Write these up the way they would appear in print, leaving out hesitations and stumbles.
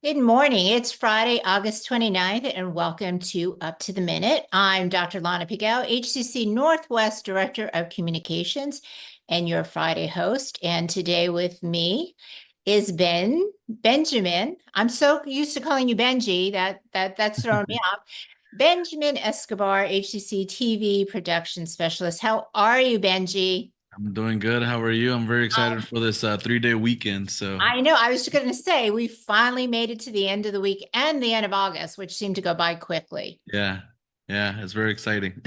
Good morning. It's Friday, August 29th, and welcome to Up to the Minute. I'm Dr. Lana Pigow, HCC Northwest Director of Communications, and your Friday host. And today with me is Benjamin. I'm so used to calling you Benji that's throwing me off. Benjamin Escobar, HCC TV production specialist. How are you, Benji? I'm doing good. How are you? I'm very excited for this 3-day weekend. So I know. I was just going to say we finally made it to the end of the week and the end of August, which seemed to go by quickly. yeah, yeah, it's very exciting.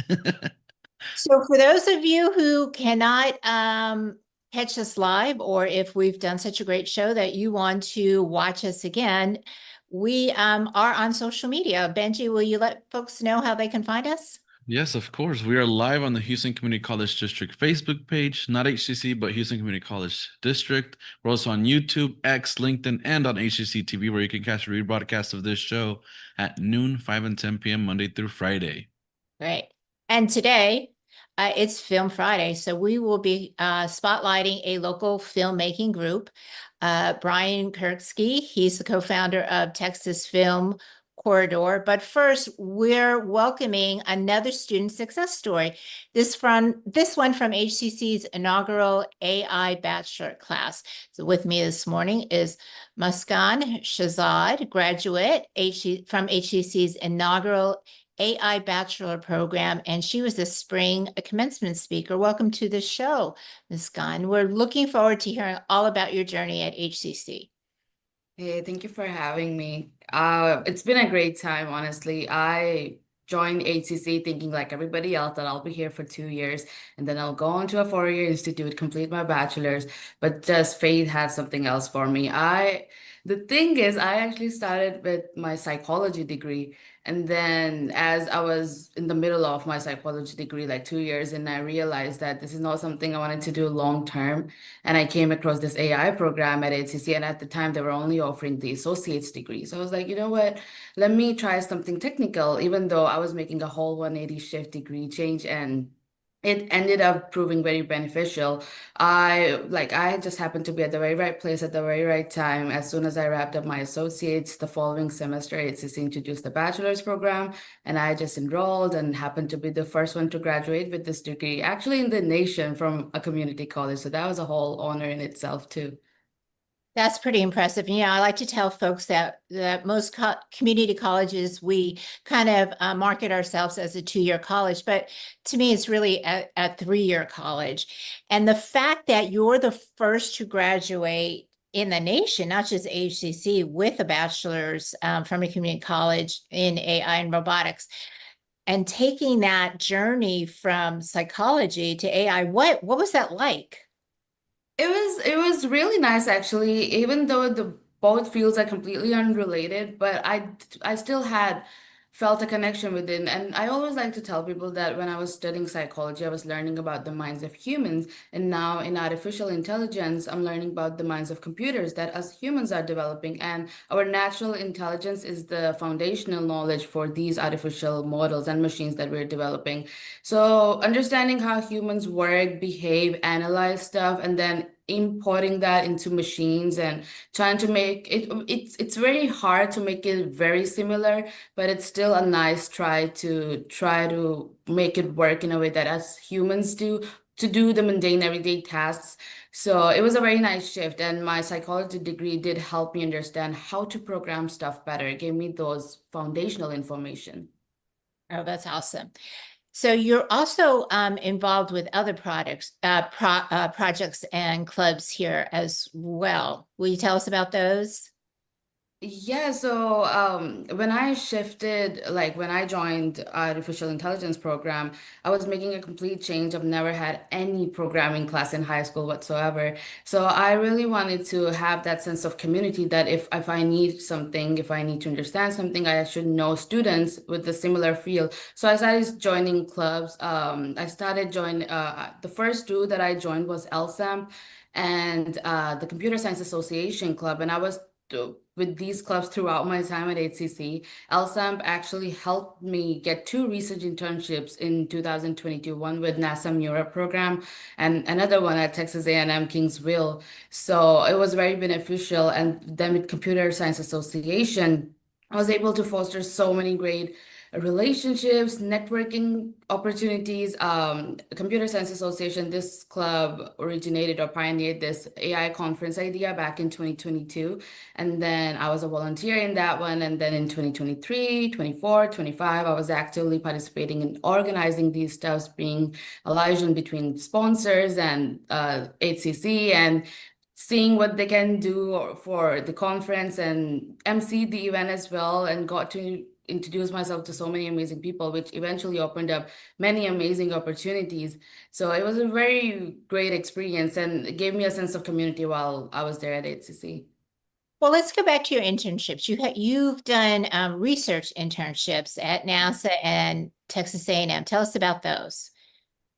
So, for those of you who cannot catch us live, or if we've done such a great show that you want to watch us again, we are on social media. Benji, will you let folks know how they can find us? Yes, of course. We are live on the Houston Community College District Facebook page, not HCC, but Houston Community College District. We're also on YouTube, X, LinkedIn, and on HCCTV, where you can catch a rebroadcast of this show at noon, 5 and 10 p.m. Monday through Friday. Great. And today, it's Film Friday, so we will be spotlighting a local filmmaking group. Brian Kirksey, he's the co-founder of Texas Film Corridor. But first, we're welcoming another student success story. This one from HCC's inaugural AI Bachelor class. So with me this morning is Muskaan Shahzad, graduate from HCC's inaugural AI Bachelor program, and she was a spring commencement speaker. Welcome to the show, Ms. Gunn. We're looking forward to hearing all about your journey at HCC. Hey, thank you for having me. It's been a great time, honestly. I joined HCC thinking like everybody else that I'll be here for 2 years and then I'll go on to a 4-year institute, complete my bachelor's, but just fate had something else for me. The thing is, I actually started with my psychology degree. And then as I was in the middle of my psychology degree, like 2 years, and I realized that this is not something I wanted to do long term. And I came across this AI program at HCC, and at the time they were only offering the associate's degree. So I was like, you know what? Let me try something technical, even though I was making a whole 180 shift degree change, and it ended up proving very beneficial. I just happened to be at the very right place at the very right time. As soon as I wrapped up my associates, the following semester, HCC introduced the bachelor's program, and I just enrolled and happened to be the first one to graduate with this degree, actually in the nation from a community college. So that was a whole honor in itself too. That's pretty impressive. I like to tell folks that most community colleges, we kind of market ourselves as a 2-year college, but to me, it's really a 3-year college. And the fact that you're the first to graduate in the nation, not just HCC, with a bachelor's from a community college in AI and robotics, and taking that journey from psychology to AI, what was that like? It was really nice actually, even though the both fields are completely unrelated, but I still had felt a connection within. And I always like to tell people that when I was studying psychology, I was learning about the minds of humans, and now in artificial intelligence, I'm learning about the minds of computers that us humans are developing. And our natural intelligence is the foundational knowledge for these artificial models and machines that we're developing. So understanding how humans work, behave, analyze stuff, and then importing that into machines and trying to make it's very hard to make it very similar, but it's still a nice try to make it work in a way that us humans do to do the mundane everyday tasks. So it was a very nice shift, and my psychology degree did help me understand how to program stuff better. It gave me those foundational information. Oh, that's awesome. So you're also involved with other projects and clubs here as well. Will you tell us about those? Yeah, so when I shifted, like when I joined artificial intelligence program, I was making a complete change. I've never had any programming class in high school whatsoever. So I really wanted to have that sense of community that if I need something, if I need to understand something, I should know students with a similar field. So I started joining clubs. I started joining, the first two that I joined was LSAM and the Computer Science Association Club. And I was with these clubs throughout my time at HCC. LSAMP actually helped me get two research internships in 2022, one with NASA Europe program and another one at Texas A&M Kingsville. So it was very beneficial. And then with Computer Science Association, I was able to foster so many great relationships, networking opportunities. Computer Science Association, this club originated or pioneered this AI conference idea back in 2022. And then I was a volunteer in that one. And then in 2023, 24, 25, I was actively participating in organizing these stuffs, being a liaison between sponsors and HCC and seeing what they can do for the conference and MC the event as well, and got to introduce myself to so many amazing people, which eventually opened up many amazing opportunities. So it was a very great experience and it gave me a sense of community while I was there at HCC. Well, let's go back to your internships. You've done research internships at NASA and Texas A&M. Tell us about those.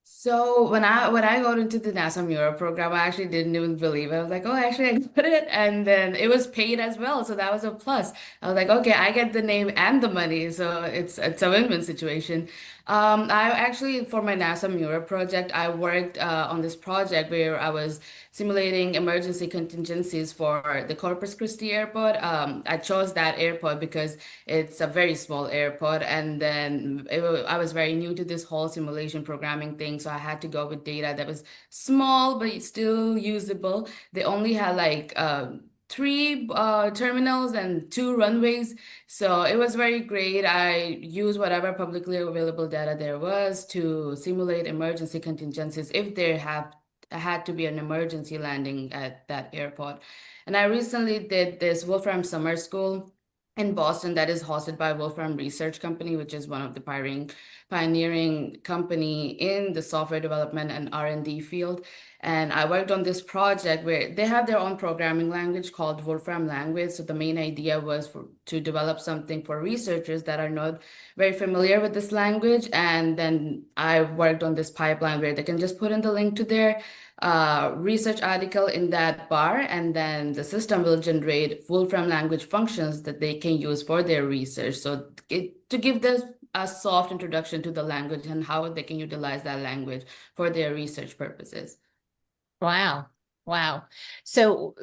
So when I got into the NASA Mural program, I actually didn't even believe it. I was like, oh, actually, I got it, and then it was paid as well, so that was a plus. I was like, okay, I get the name and the money, so it's a win-win situation. I actually for my NASA Mural project, I worked on this project where I was simulating emergency contingencies for the Corpus Christi airport. I chose that airport because it's a very small airport, and then I was very new to this whole simulation programming thing, so I had to go with data that was small but still usable. They only had like three terminals and two runways, so it was very great. I used whatever publicly available data there was to simulate emergency contingencies if there have had to be an emergency landing at that airport. And I recently did this Wolfram Summer School in Boston that is hosted by Wolfram Research Company, which is one of the pioneering company in the software development and R&D field. And I worked on this project where they have their own programming language called Wolfram language. So the main idea was to develop something for researchers that are not very familiar with this language. And then I worked on this pipeline where they can just put in the link to their research article in that bar, and then the system will generate Wolfram language functions that they can use for their research. So to give them a soft introduction to the language and how they can utilize that language for their research purposes. Wow. Wow. So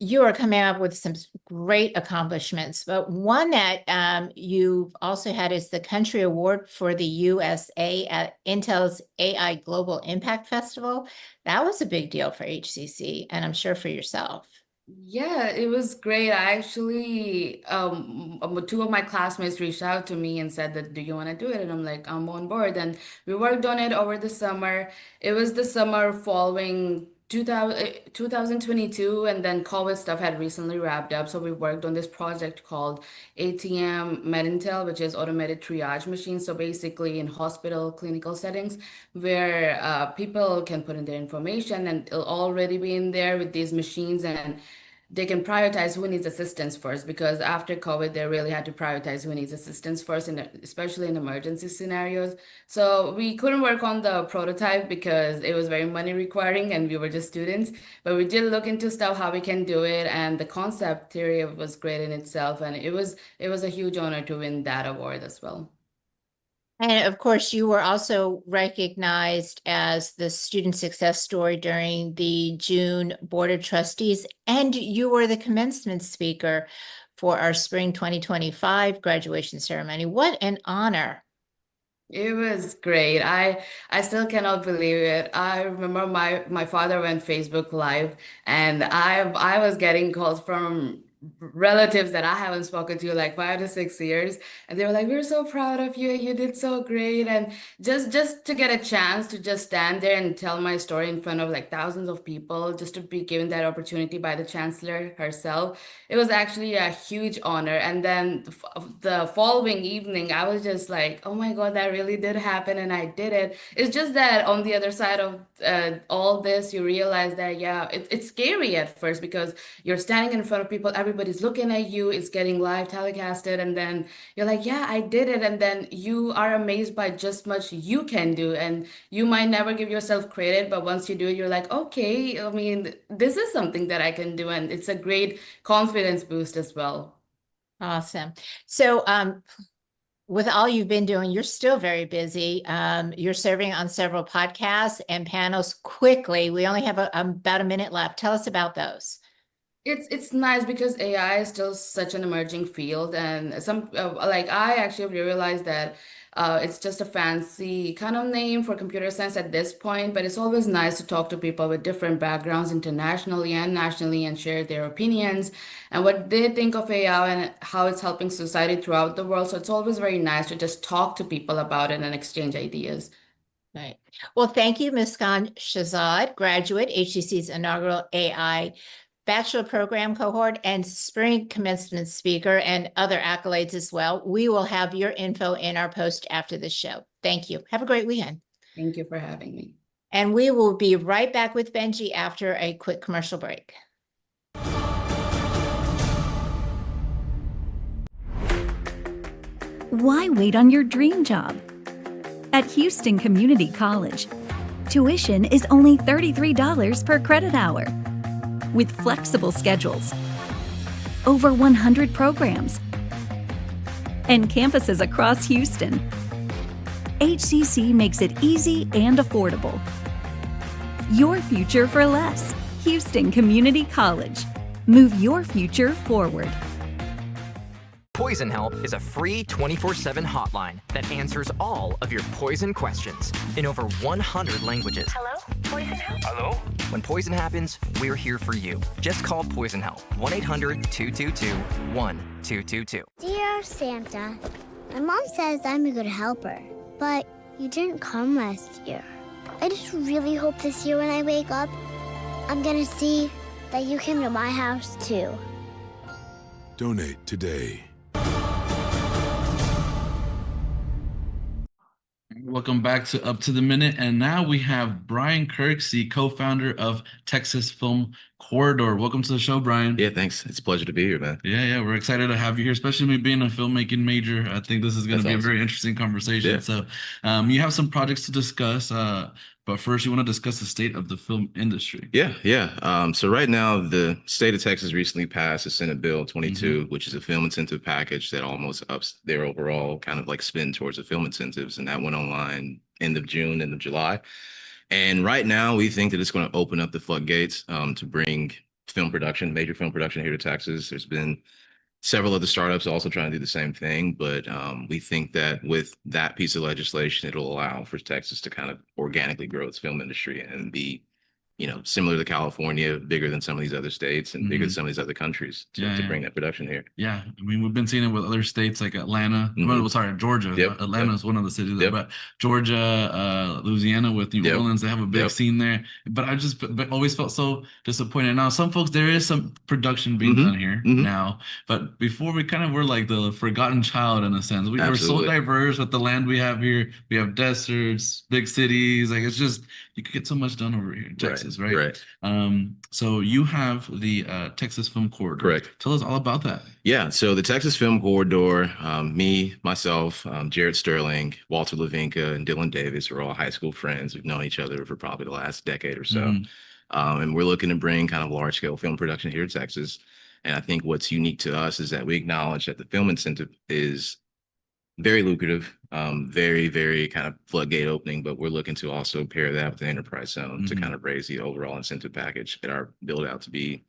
you are coming up with some great accomplishments, but one that you also had is the Country Award for the USA at Intel's AI Global Impact Festival. That was a big deal for HCC, and I'm sure for yourself. Yeah, it was great. I actually, two of my classmates reached out to me and said that, do you want to do it? And I'm like, I'm on board. And we worked on it over the summer. It was the summer following 2022, and then COVID stuff had recently wrapped up. So we worked on this project called ATM MedIntel, which is automated triage machines. So basically in hospital clinical settings where people can put in their information and it'll already be in there with these machines, and they can prioritize who needs assistance first, because after COVID, they really had to prioritize who needs assistance first, especially in emergency scenarios. So we couldn't work on the prototype because it was very money requiring and we were just students, but we did look into stuff, how we can do it. And the concept theory was great in itself. And it was a huge honor to win that award as well. And of course, you were also recognized as the student success story during the June Board of Trustees, and you were the commencement speaker for our spring 2025 graduation ceremony. What an honor. It was great. I still cannot believe it. I remember my father went Facebook Live, and I was getting calls from relatives that I haven't spoken to like 5 to 6 years, and they were like, "We're so proud of you. You did so great." And just to get a chance to just stand there and tell my story in front of like thousands of people, just to be given that opportunity by the chancellor herself, it was actually a huge honor. And then the following evening, I was just like, oh my God, that really did happen and I did it. It's just that on the other side of all this, you realize that, yeah, it's scary at first because you're standing in front of people, everybody everybody's looking at you, it's getting live telecasted, and then you're like, yeah, I did it. And then you are amazed by just much you can do. And you might never give yourself credit, but once you do it, you're like, okay, I mean, this is something that I can do. And it's a great confidence boost as well. Awesome. So, with all you've been doing, you're still very busy. You're serving on several podcasts and panels quickly. We only have about a minute left. Tell us about those. It's nice because AI is still such an emerging field, and some like I actually realized that it's just a fancy kind of name for computer science at this point, but it's always nice to talk to people with different backgrounds internationally and nationally and share their opinions and what they think of AI and how it's helping society throughout the world. So it's always very nice to just talk to people about it and exchange ideas. Right. Well, thank you, Muskaan Shahzad, graduate, HCC's inaugural AI Bachelor program cohort and spring commencement speaker and other accolades as well. We will have your info in our post after the show. Thank you. Have a great weekend. Thank you for having me. And we will be right back with Benji after a quick commercial break. Why wait on your dream job? At Houston Community College, tuition is only $33 per credit hour, with flexible schedules, over 100 programs, and campuses across Houston. HCC makes it easy and affordable. Your future for less. Houston Community College. Move your future forward. Poison Help is a free 24/7 hotline that answers all of your poison questions in over 100 languages. Hello? Poison Help? Hello? When poison happens, we're here for you. Just call Poison Help, 1-800-222-1222. Dear Santa, my mom says I'm a good helper, but you didn't come last year. I just really hope this year when I wake up, I'm gonna see that you came to my house too. Donate today. Welcome back to Up to the Minute. And now we have Brian Kirksey, co-founder of Texas Film Corridor. Welcome to the show, Brian. Yeah, thanks. It's a pleasure to be here, man. Yeah, we're excited to have you here, especially me being a filmmaking major. I think this is going to be a very interesting conversation. Yeah. So you have some projects to discuss, but first you want to discuss the state of the film industry. Yeah. So right now, the state of Texas recently passed a Senate Bill 22, which is a film incentive package that almost ups their overall kind of like spend towards the film incentives. And that went online end of June, end of July. And right now, we think that it's going to open up the floodgates to bring film production, major film production here to Texas. There's been several other startups also trying to do the same thing, but we think that with that piece of legislation, it'll allow for Texas to kind of organically grow its film industry and be, similar to California, bigger than some of these other states and bigger than some of these other countries to bring that production here. Yeah, I mean, we've been seeing it with other states like Atlanta. Well, sorry, Georgia. Yep. Atlanta is one of the cities, but Georgia, Louisiana with New Orleans, they have a big scene there. But I just always felt so disappointed. Now, some folks, there is some production being done here now, but before we kind of were like the forgotten child in a sense. We were so diverse with the land we have here. We have deserts, big cities. Like it's just, you could get so much done over here in Texas, right? So you have the Texas Film Corridor. Correct. Tell us all about that. Yeah, so the Texas Film Corridor, myself, Jared Sterling, Walter Lavinka, and Dylan Davis are all high school friends. We've known each other for probably the last decade or so. And we're looking to bring kind of large scale film production here to Texas. And I think what's unique to us is that we acknowledge that the film incentive is very lucrative, very, very kind of floodgate opening, but we're looking to also pair that with the enterprise zone to kind of raise the overall incentive package, get our build out to be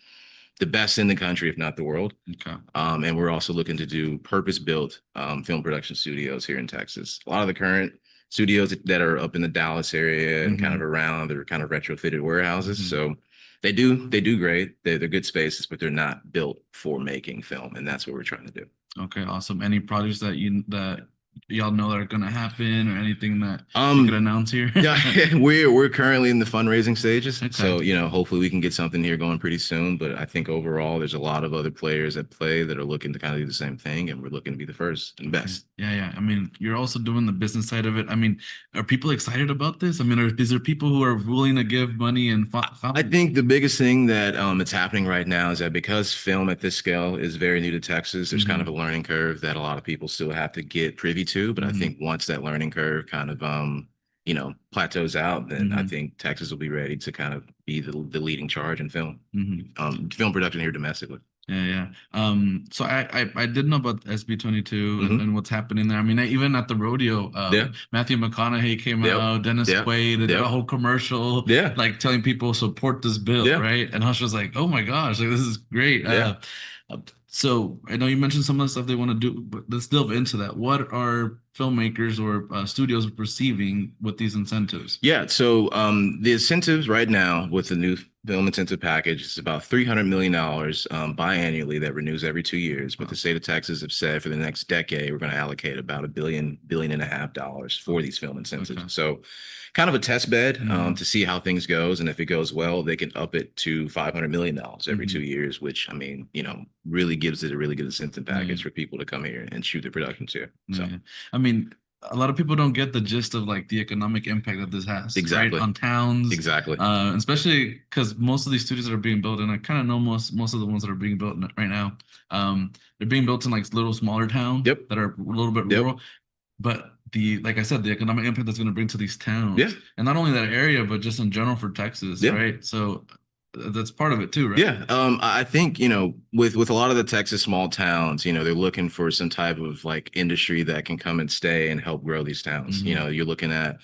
the best in the country, if not the world. Okay. And we're also looking to do purpose-built film production studios here in Texas. A lot of the current studios that are up in the Dallas area and kind of around, they're kind of retrofitted warehouses. So they do great. They're good spaces, but they're not built for making film, and that's what we're trying to do. Okay, awesome. Any projects that y'all know that are gonna happen, or anything that you could announce here? Yeah, we're currently in the fundraising stages. Okay. So, hopefully we can get something here going pretty soon. But I think overall there's a lot of other players at play that are looking to kind of do the same thing, and we're looking to be the first and best. Yeah. I mean, you're also doing the business side of it. I mean, are people excited about this? I mean, is there people who are willing to give money and I think the biggest thing that it's happening right now is that because film at this scale is very new to Texas, there's kind of a learning curve that a lot of people still have to get privy to. But I think once that learning curve kind of plateaus out, then I think Texas will be ready to kind of be the leading charge in film, film production here domestically. Yeah. So I did know about SB 22 and what's happening there. I mean, even at the rodeo, Matthew McConaughey came out, Dennis Quaid, they did a whole commercial, like telling people support this bill, right? And I was just like, oh my gosh, like this is great. So I know you mentioned some of the stuff they want to do, but let's delve into that. What are filmmakers or studios receiving with these incentives? Yeah, so the incentives right now with the new film incentive package is about $300 million biannually that renews every 2 years. But the state of Texas have said for the next decade, we're going to allocate about $1.5 billion for these film incentives. Okay. So kind of a test bed to see how things goes. And if it goes well, they can up it to $500 million every 2 years, which, I mean, really gives it a really good incentive package for people to come here and shoot their productions here. So, I mean, a lot of people don't get the gist of like the economic impact that this has, exactly, right? On towns, exactly. Especially because most of these studios that are being built, and I kind of know most of the ones that are being built right now, they're being built in like little smaller towns that are a little bit rural. But like I said, the economic impact that's going to bring to these towns, and not only that area, but just in general for Texas, right? So that's part of it too, right? Yeah. I think, with a lot of the Texas small towns, they're looking for some type of like industry that can come and stay and help grow these towns. You're looking at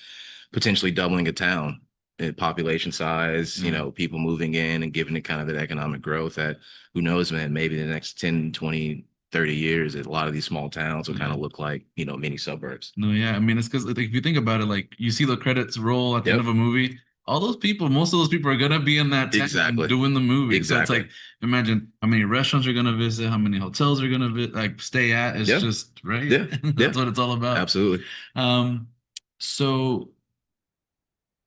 potentially doubling a town in population size, people moving in and giving it kind of that economic growth that, who knows, man, maybe the next 10, 20, 30 years, a lot of these small towns will kind of look like, mini suburbs. No, yeah. I mean, it's because like, if you think about it, like you see the credits roll at the end of a movie, all those people, most of those people are going to be in that town doing the movie. So it's like, imagine how many restaurants you're going to visit, how many hotels you're going to stay at. It's just, right? Yeah. That's what it's all about. Absolutely. So,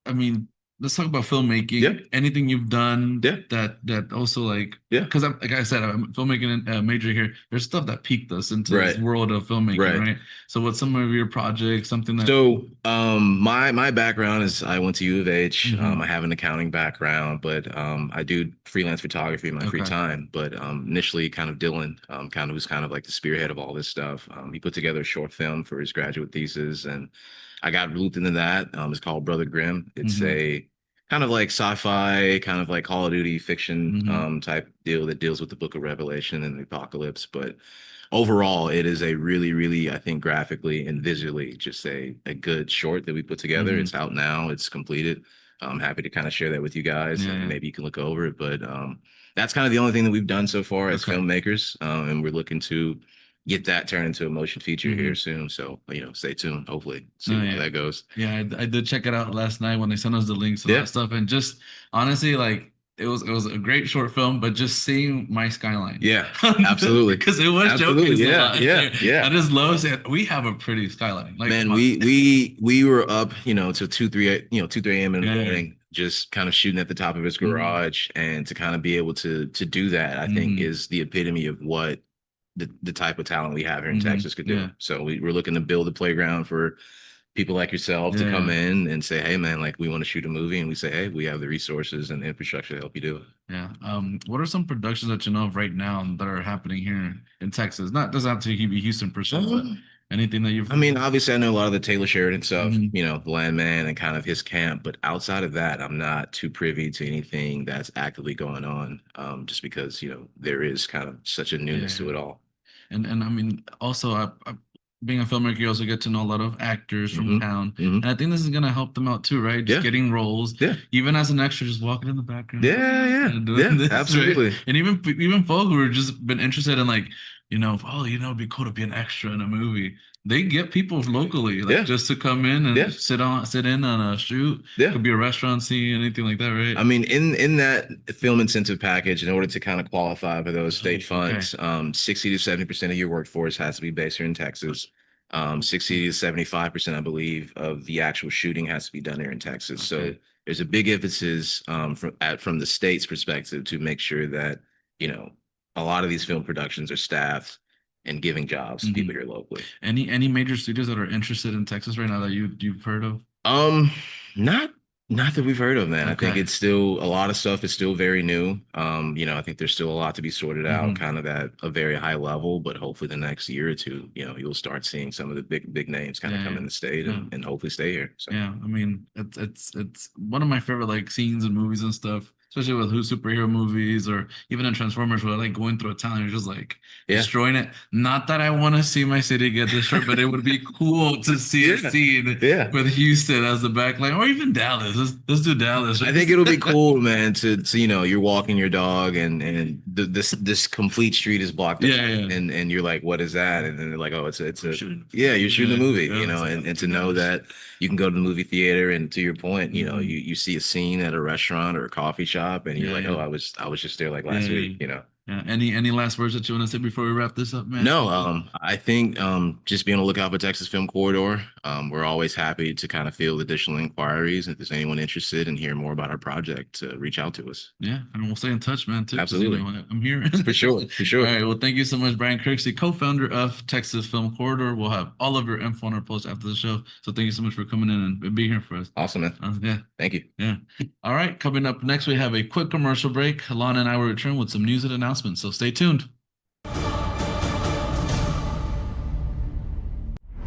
I mean, let's talk about filmmaking. Anything you've done that also like, because like I said, I'm filmmaking major here. There's stuff that piqued us into this world of filmmaking, right? So what's some of your projects, something that... So my background is I went to U of H. I have an accounting background, but I do freelance photography in my free time. But initially kind of Dylan was kind of like the spearhead of all this stuff. He put together a short film for his graduate thesis, and I got looped into that. It's called Brother Grimm. It's a kind of like sci-fi, kind of like Call of Duty fiction type deal that deals with the Book of Revelation and the apocalypse. But overall, it is a really, really, I think, graphically and visually just a good short that we put together. It's out now. It's completed. I'm happy to kind of share that with you guys, and maybe you can look over it. But that's kind of the only thing that we've done so far as filmmakers, and we're looking to get that turned into a motion feature here soon. So, stay tuned, hopefully, see how that goes. Yeah, I did check it out last night when they sent us the links to that stuff. And just honestly, like, it was a great short film, but just seeing my skyline. Yeah, absolutely. Because it was joking. Yeah. I just love saying we have a pretty skyline. Like, man, we were up, to 2, 3 a.m. in the morning, just kind of shooting at the top of his garage. And to kind of be able to do that, I think is the epitome of what the type of talent we have here in Texas could do. So we're looking to build a playground for people like yourself to come in and say, hey man, like we want to shoot a movie, and we say, hey, we have the resources and the infrastructure to help you do it. Yeah. What are some productions that you know of right now that are happening here in Texas? Doesn't have to be Houston per se, but anything that you've... I mean, obviously I know a lot of the Taylor Sheridan stuff, the Landman and kind of his camp, but outside of that, I'm not too privy to anything that's actively going on, just because, there is kind of such a newness to it all. And I mean, also, being a filmmaker, you also get to know a lot of actors from town. And I think this is going to help them out too, right? Just getting roles. Even as an extra, just walking in the background. This, absolutely. Right? And even folk who have just been interested in like, it'd be cool to be an extra in a movie. They get people locally, just to come in and sit in on a shoot. Could be a restaurant scene, anything like that, right? I mean, in that film incentive package, in order to kind of qualify for those state funds, 60 to 70% of your workforce has to be based here in Texas. 60 to 75%, I believe, of the actual shooting has to be done here in Texas. So Okay. there's a big emphasis from the state's perspective to make sure that, a lot of these film productions are staffed and giving jobs to people here locally. Any major studios that are interested in Texas right now that you've heard of? Not that we've heard of, man. I think Okay. it's still a lot of stuff is still very new. I think there's still a lot to be sorted out, kind of at a very high level, but hopefully the next year or two, you'll start seeing some of the big names kind of come in the state and hopefully stay here. So Yeah, I mean, it's one of my favorite like scenes in movies and stuff, especially with superhero movies or even in Transformers, where like going through a town, you're just like destroying it. Not that I want to see my city get destroyed, but it would be cool to see a scene with Houston as the backline, or even Dallas. Let's do Dallas. I think it'll be cool, man, to you're walking your dog and this complete street is blocked up. And you're like, what is that? And then they're like, oh, it's a you're shooting a movie, and to know that you can go to the movie theater and to your point, you see a scene at a restaurant or a coffee shop and you're like, oh, I was just there like last week, Yeah. Any last words that you want to say before we wrap this up, man? No, I think just be on the lookout for Texas Film Corridor. We're always happy to kind of field additional inquiries. If there's anyone interested in hearing more about our project, reach out to us. Yeah, and we'll stay in touch, man. Too, Absolutely, I'm here for sure. All right, well, thank you so much, Brian Kirksey, co-founder of Texas Film Corridor. We'll have all of your info on our post after the show. So thank you so much for coming in and being here for us. Awesome, man. Yeah, thank you. Yeah. All right, coming up next, we have a quick commercial break. Alana and I will return with some news and announcements. So stay tuned.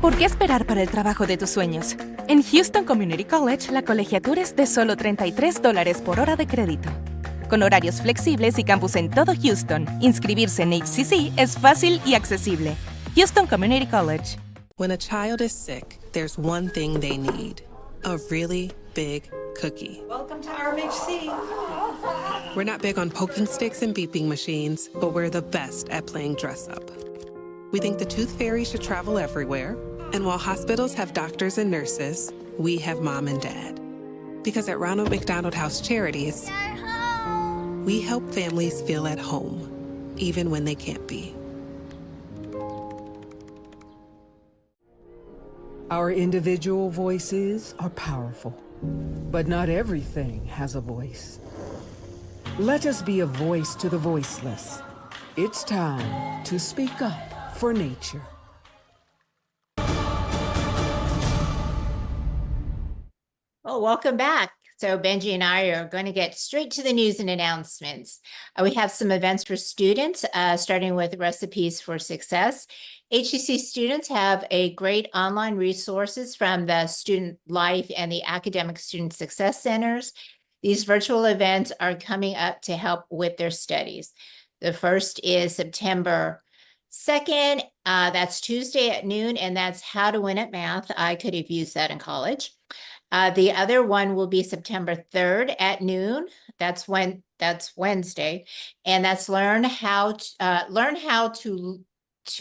¿Por qué esperar para el trabajo de tus sueños? En Houston Community College, la colegiatura es de solo $33 por hora de crédito. Con horarios flexibles y campus en todo Houston, inscribirse en HCC es fácil y accesible. Houston Community College. When a child is sick, there's one thing they need: a really big cookie. Welcome to RMHC. We're not big on poking sticks and beeping machines, but we're the best at playing dress up. We think the Tooth Fairy should travel everywhere, and while hospitals have doctors and nurses, we have mom and dad. Because at Ronald McDonald House Charities, we help families feel at home, even when they can't be. Our individual voices are powerful, but not everything has a voice. Let us be a voice to the voiceless. It's time to speak up for nature. Oh, welcome back. So Benji and I are going to get straight to the news and announcements. We have some events for students, starting with Recipes for Success. HCC students have a great online resources from the Student Life and the Academic Student Success Centers. These virtual events are coming up to help with their studies. The first is September 2nd. That's Tuesday at noon, and that's How to Win at Math. I could have used that in college. The other one will be September 3rd at noon. That's Wednesday, and that's learn how to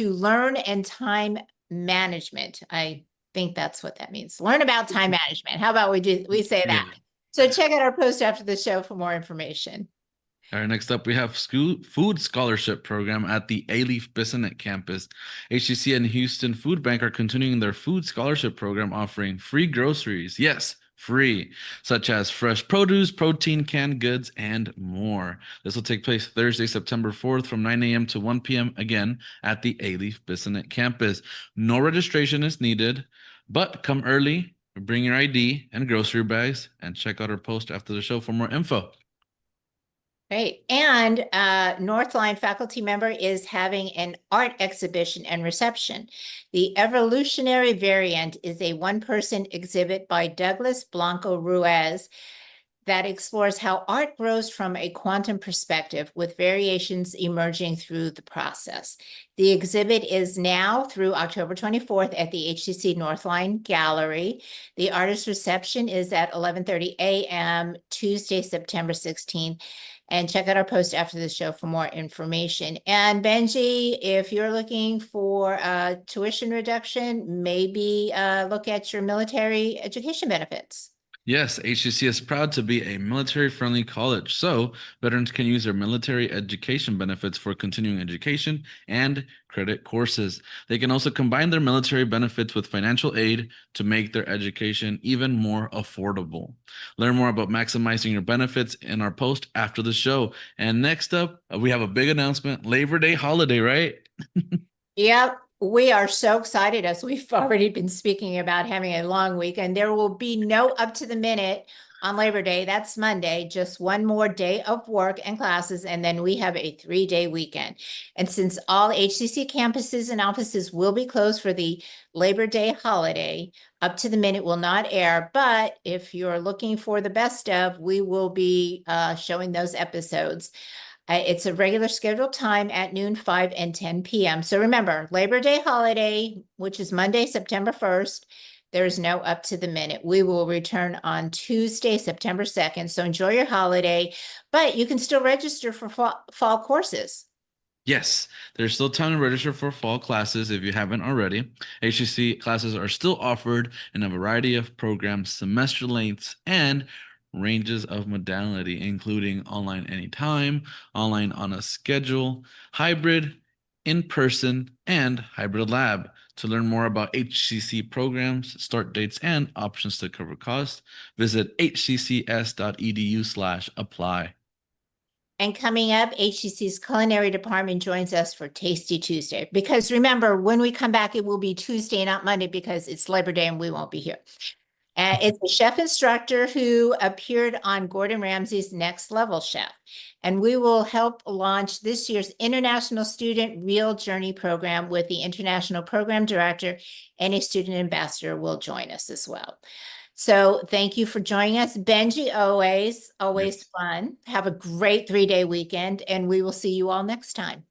learn and time management. I think that's what that means. Learn about time management. How about we say that? So check out our post after the show for more information. All right, next up, we have food scholarship program at the A-Leaf Bissonnette campus. HCC and Houston Food Bank are continuing their food scholarship program, offering free groceries. Yes, free, such as fresh produce, protein, canned goods, and more. This will take place Thursday, September 4th from 9 a.m. to 1 p.m. again at the A-Leaf Bissonnette campus. No registration is needed, but come early, bring your ID and grocery bags, and check out our post after the show for more info. Great. And Northline faculty member is having an art exhibition and reception. The Evolutionary Variant is a one-person exhibit by Douglas Blanco Ruiz that explores how art grows from a quantum perspective with variations emerging through the process. The exhibit is now through October 24th at the HCC Northline Gallery. The artist reception is at 11:30 a.m. Tuesday, September 16th. And check out our post after the show for more information. And Benji, if you're looking for tuition reduction, maybe look at your military education benefits. Yes, HCC is proud to be a military-friendly college, so veterans can use their military education benefits for continuing education and credit courses. They can also combine their military benefits with financial aid to make their education even more affordable. Learn more about maximizing your benefits in our post after the show. And next up, we have a big announcement, Labor Day holiday, right? Yep, we are so excited as we've already been speaking about having a long weekend. There will be no up to the minute on Labor Day. That's Monday, just one more day of work and classes, and then we have a 3-day weekend. And since all HCC campuses and offices will be closed for the Labor Day holiday, up to the minute will not air. But if you're looking for the best of, we will be showing those episodes. It's a regular scheduled time at noon, 5 and 10 p.m. So remember, Labor Day holiday, which is Monday, September 1st, there is no up to the minute. We will return on Tuesday, September 2nd. So enjoy your holiday, but you can still register for fall courses. Yes, there's still time to register for fall classes if you haven't already. HCC classes are still offered in a variety of programs, semester lengths, and ranges of modality, including online anytime, online on a schedule, hybrid, in-person, and hybrid lab. To learn more about HCC programs, start dates, and options to cover costs, visit hccs.edu/apply. And coming up, HCC's culinary department joins us for Tasty Tuesday. Because remember, when we come back, it will be Tuesday, not Monday, because it's Labor Day and we won't be here. It's a chef instructor who appeared on Gordon Ramsay's Next Level Chef. And we will help launch this year's International Student Real Journey Program with the International Program Director, and a student ambassador will join us as well. So thank you for joining us. Benji, always Yes. fun. Have a great 3-day weekend, and we will see you all next time.